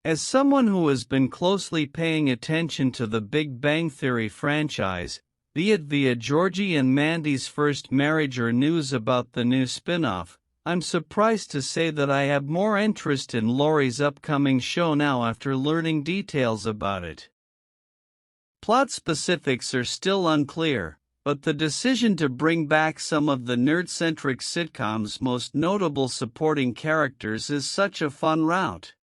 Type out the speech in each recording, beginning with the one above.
As someone who has been closely paying attention to the Big Bang Theory franchise, be it via Georgie and Mandy's first marriage or news about the new spin-off, I'm surprised to say that I have more interest in Laurie's upcoming show now after learning details about it. Plot specifics are still unclear, but the decision to bring back some of the nerd-centric sitcom's most notable supporting characters is such a fun route.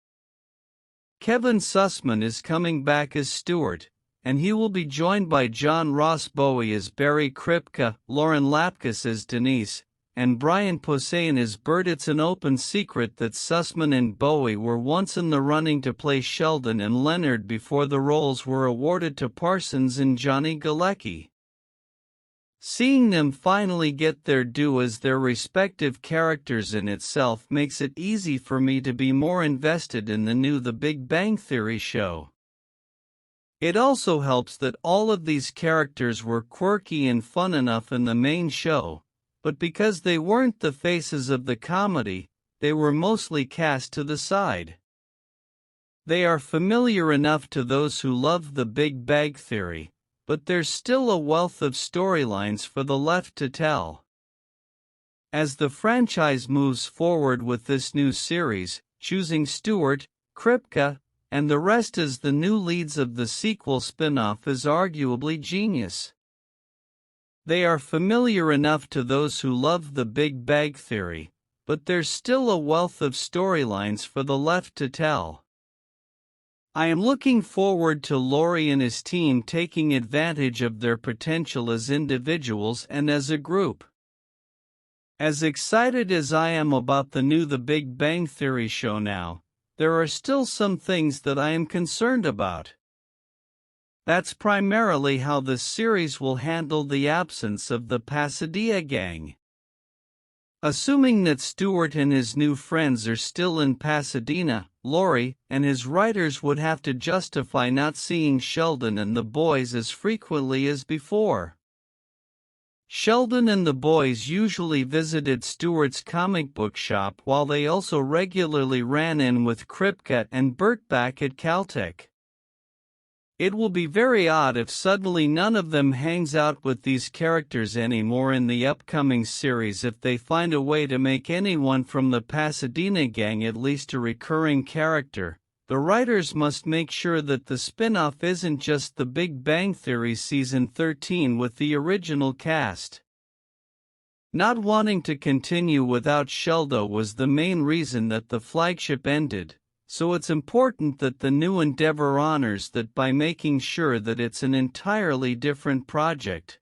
Kevin Sussman is coming back as Stewart, and he will be joined by John Ross Bowie as Barry Kripke, Lauren Lapkus as Denise, and Brian Posehn as Bert. It's an open secret that Sussman and Bowie were once in the running to play Sheldon and Leonard before the roles were awarded to Parsons and Johnny Galecki. Seeing them finally get their due as their respective characters in itself makes it easy for me to be more invested in the new The Big Bang Theory show. It also helps that all of these characters were quirky and fun enough in the main show, but because they weren't the faces of the comedy, they were mostly cast to the side. They are familiar enough to those who love The Big Bang Theory, but there's still a wealth of storylines for the left to tell. As the franchise moves forward with this new series, choosing Stewart, Kripke, and the rest as the new leads of the sequel spin-off is arguably genius. They are familiar enough to those who love The Big Bang Theory, but there's still a wealth of storylines for the left to tell. I am looking forward to Laurie and his team taking advantage of their potential as individuals and as a group. As excited as I am about the new The Big Bang Theory show now, there are still some things that I am concerned about. That's primarily how the series will handle the absence of the Pasadena gang. Assuming that Stewart and his new friends are still in Pasadena, Laurie and his writers would have to justify not seeing Sheldon and the boys as frequently as before. Sheldon and the boys usually visited Stewart's comic book shop while they also regularly ran in with Kripke and Bert back at Caltech. It will be very odd if suddenly none of them hangs out with these characters anymore in the upcoming series if they find a way to make anyone from the Pasadena gang at least a recurring character. The writers must make sure that the spin-off isn't just The Big Bang Theory Season 13 with the original cast. Not wanting to continue without Sheldon was the main reason that the flagship ended. So it's important that the new endeavor honors that by making sure that it's an entirely different project.